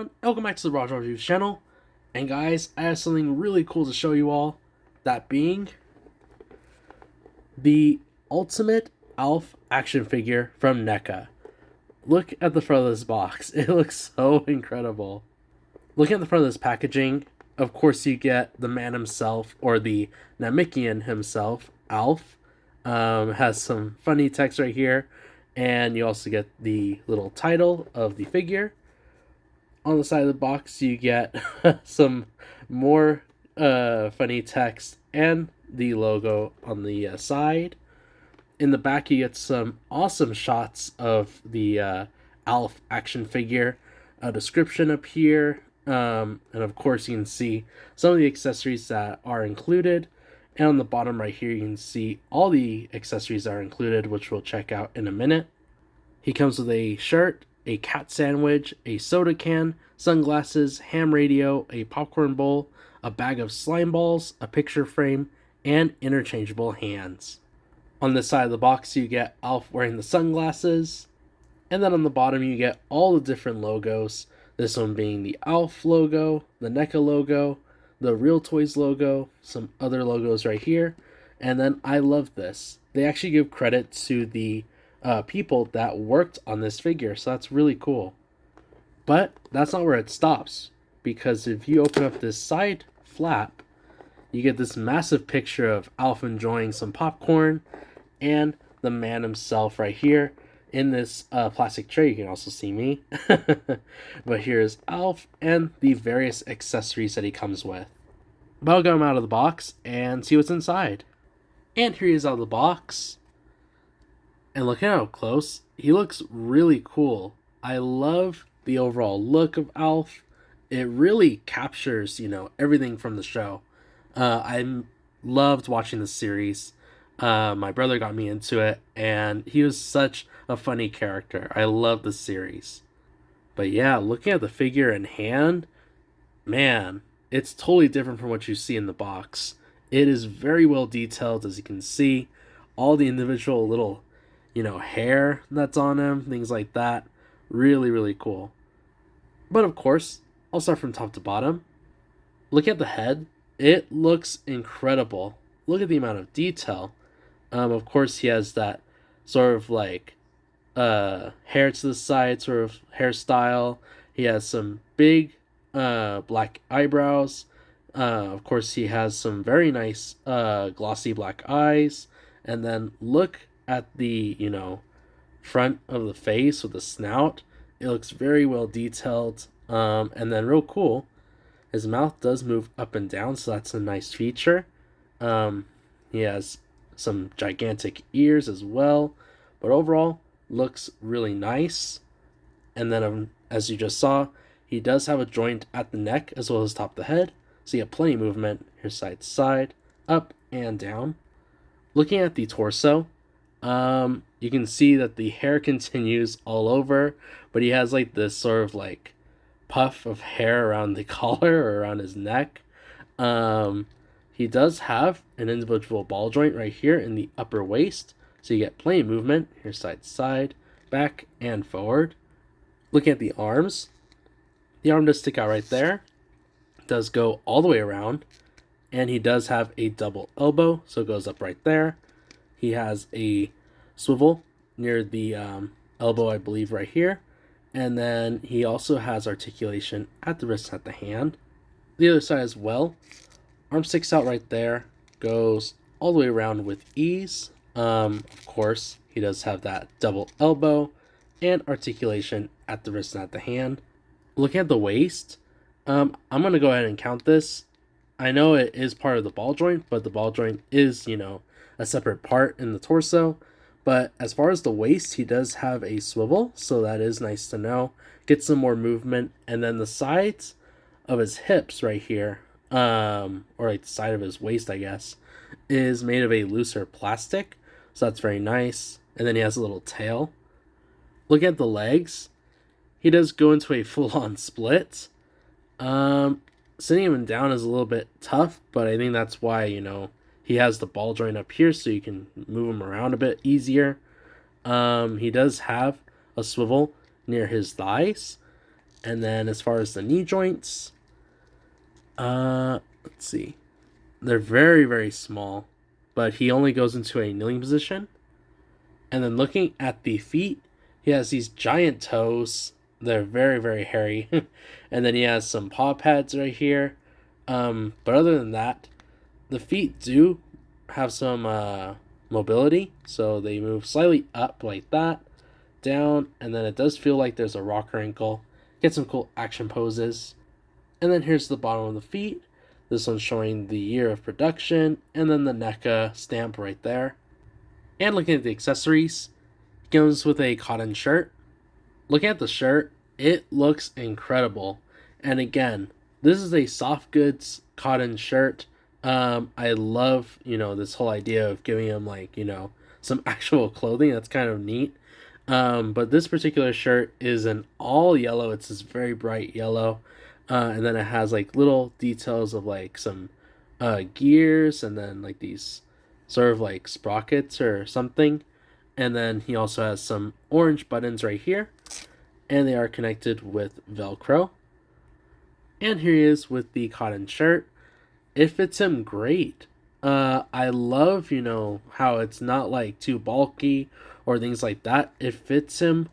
everyone, welcome back to the Roger Reviews channel. And guys, I have something really cool to show you all. That being the ultimate ALF action figure from NECA. Look at the front of this box. It looks so incredible. Looking at the front of this packaging, of course you get the man himself, or the Namekian himself, ALF. Has some funny text right here. And you also get the little title of the figure. On the side of the box, you get some more funny text and the logo on the side. In the back, you get some awesome shots of the ALF action figure. A description up here. And of course, you can see some of the accessories that are included. And on the bottom right here, you can see all the accessories that are included, which we'll check out in a minute. He comes with a shirt, a cat sandwich, a soda can, sunglasses, ham radio, a popcorn bowl, a bag of slime balls, a picture frame, and interchangeable hands. On this side of the box, you get ALF wearing the sunglasses. And then on the bottom, you get all the different logos. This one being the ALF logo, the NECA logo, the Real Toys logo, some other logos right here. And then I love this. They actually give credit to the people that worked on this figure, so that's really cool. But that's not where it stops, because if you open up this side flap, you get this massive picture of ALF enjoying some popcorn and the man himself right here in this plastic tray. You can also see me. But here's ALF and the various accessories that he comes with. But I'll get him out of the box and see what's inside. And here he is out of the box. And look at how close. He looks really cool. I love the overall look of ALF. It really captures, everything from the show. I loved watching the series. My brother got me into it, and he was such a funny character. I love the series. But yeah, looking at the figure in hand, man, it's totally different from what you see in the box. It is very well detailed, as you can see. All the individual little hair that's on him, things like that. Really, really cool. But of course, I'll start from top to bottom. Look at the head. It looks incredible. Look at the amount of detail. Of course, he has that sort of like hair to the side, sort of hairstyle. He has some big black eyebrows. Of course, he has some very nice glossy black eyes. And then look at the front of the face with the snout. It looks very well detailed, and then real cool, his mouth does move up and down, so that's a nice feature. He has some gigantic ears as well, but overall looks really nice. And then as you just saw, he does have a joint at the neck as well as top of the head, so you have plenty of movement here, side to side, up and down. Looking at the torso, you can see that the hair continues all over, but he has like this sort of like puff of hair around the collar or around his neck. He does have an individual ball joint right here in the upper waist, so you get plenty of movement here, side to side, back and forward. Looking at the arms, the arm does stick out right there. It does go all the way around, and he does have a double elbow, so it goes up right there. He has a swivel near the elbow, I believe, right here. And then he also has articulation at the wrist and at the hand. The other side as well. Arm sticks out right there. Goes all the way around with ease. Of course, he does have that double elbow and articulation at the wrist and at the hand. Looking at the waist, I'm going to go ahead and count this. I know it is part of the ball joint, but the ball joint is, a separate part in the torso. But as far as the waist, he does have a swivel, so that is nice to know. Get some more movement. And then the sides of his hips right here, or like the side of his waist, I guess, is made of a looser plastic, so that's very nice. And then he has a little tail. Looking at the legs, he does go into a full-on split. Sitting him down is a little bit tough, but I think that's why, he has the ball joint up here, so you can move him around a bit easier. He does have a swivel near his thighs, And then as far as the knee joints, let's see. They're very, very small, but he only goes into a kneeling position. And then looking at the feet, he has these giant toes. They're very, very hairy. And then he has some paw pads right here. But other than that, the feet do have some mobility. So they move slightly up like that, down, and then it does feel like there's a rocker ankle. Get some cool action poses. And then here's the bottom of the feet. This one's showing the year of production, and then the NECA stamp right there. And looking at the accessories, it comes with a cotton shirt. Looking at the shirt, it looks incredible. And again, this is a soft goods cotton shirt. I love, this whole idea of giving him some actual clothing. That's kind of neat. But this particular shirt is an all yellow. It's this very bright yellow. And then it has little details of some gears, and then these sort of sprockets or something. And then he also has some orange buttons right here, and they are connected with Velcro. And here he is with the cotton shirt. It fits him great. I love, how it's not too bulky or things like that. It fits him,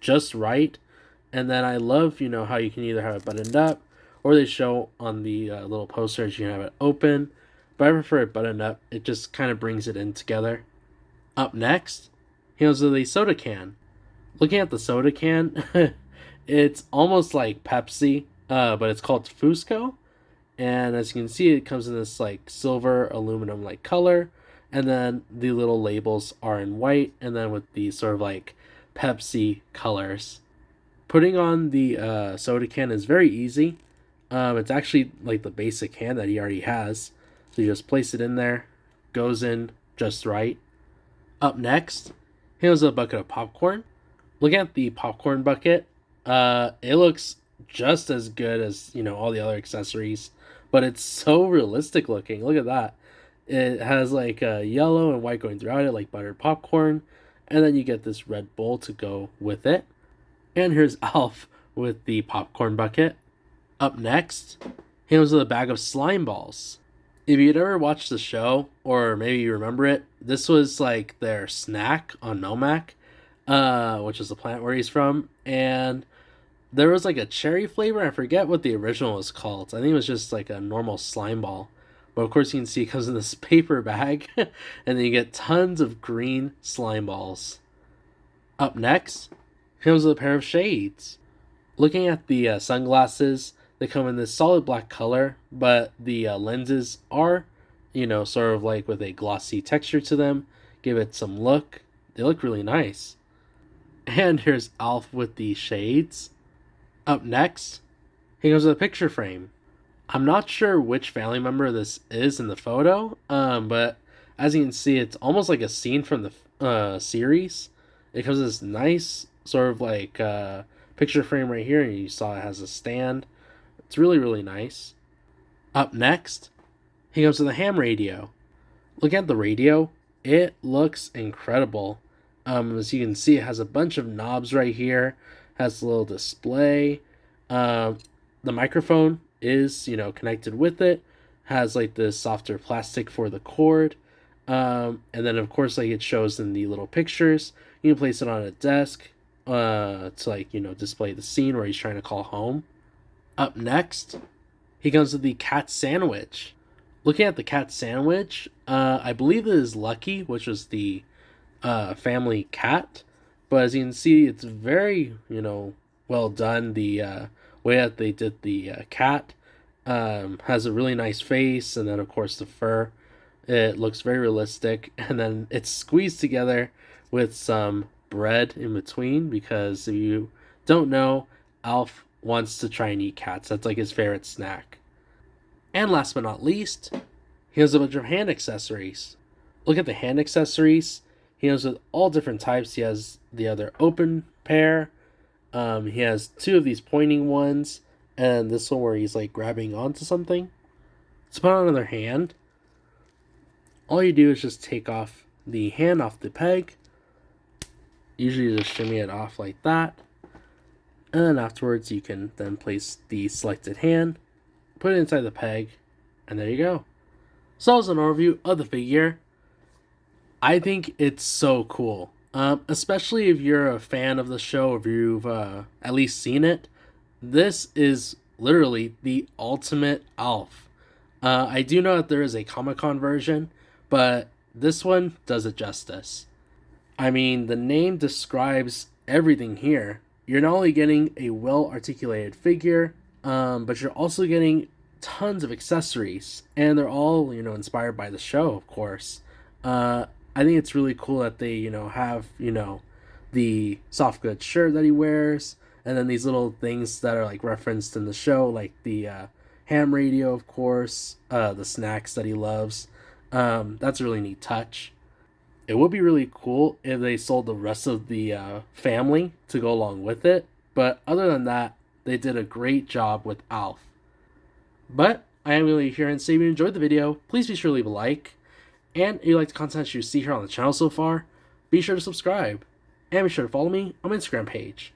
just right. And then I love, how you can either have it buttoned up, or they show on the little posters you can have it open. But I prefer it buttoned up. It just kind of brings it in together. Up next, he has a soda can. Looking at the soda can, it's almost like Pepsi, but it's called Fusco. And as you can see, it comes in this silver aluminum color. And then the little labels are in white, and then with these sort of Pepsi colors. Putting on the soda can is very easy. It's actually the basic can that he already has. So you just place it in there, goes in just right. Up next, here's a bucket of popcorn. Looking at the popcorn bucket, it looks just as good as all the other accessories, but it's so realistic looking. Look at that. It has a yellow and white going throughout it, like buttered popcorn, and then you get this red bowl to go with it. And here's ALF with the popcorn bucket. Up next, he comes with a bag of slime balls. If you'd ever watched the show, or maybe you remember it, this was their snack on Nomak, which is the planet where he's from. And there was a cherry flavor. I forget what the original was called. I think it was just a normal slime ball. But of course you can see it comes in this paper bag. And then you get tons of green slime balls. Up next, comes with a pair of shades. Looking at the sunglasses, they come in this solid black color, but the lenses are, sort of with a glossy texture to them. Give it some look. They look really nice. And here's ALF with the shades. Up next, he comes with a picture frame. I'm not sure which family member this is in the photo, but as you can see, it's almost like a scene from the series. It comes with this nice sort of picture frame right here, and you saw it has a stand. It's really, really nice. Up next, he comes with a ham radio. Look at the radio. It looks incredible. As you can see, it has a bunch of knobs right here. Has a little display. The microphone is, connected with it. Has this softer plastic for the cord. And then of course, it shows in the little pictures. You can place it on a desk to display the scene where he's trying to call home. Up next, he comes with the cat sandwich. Looking at the cat sandwich, I believe it is Lucky, which is the family cat. But as you can see, it's very, well done. The way that they did the cat has a really nice face, and then of course the fur. It looks very realistic, and then it's squeezed together with some bread in between, because if you don't know, ALF wants to try and eat cats. That's his favorite snack. And last but not least, he has a bunch of hand accessories. Look at the hand accessories. He has with all different types. He has the other open pair. He has two of these pointing ones, and this one where he's grabbing onto something. To put on another hand, all you do is just take off the hand off the peg. Usually just shimmy it off like that. And then afterwards, you can then place the selected hand, put it inside the peg, and there you go. So that was an overview of the figure. I think it's so cool. Especially if you're a fan of the show, if you've at least seen it. This is literally the ultimate ALF. I do know that there is a Comic-Con version, but this one does it justice. I mean, the name describes everything here. You're not only getting a well-articulated figure, but you're also getting tons of accessories, and they're all, inspired by the show, of course. I think it's really cool that they, have, the soft goods shirt that he wears, and then these little things that are like referenced in the show, like the ham radio, of course, the snacks that he loves. That's a really neat touch. It would be really cool if they sold the rest of the family to go along with it, but other than that, they did a great job with ALF. But I am really here and say if you enjoyed the video, please be sure to leave a like. And if you like the content you see here on the channel so far, be sure to subscribe. And be sure to follow me on my Instagram page.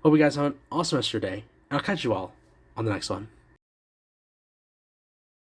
Hope you guys have an awesome rest of your day, and I'll catch you all on the next one.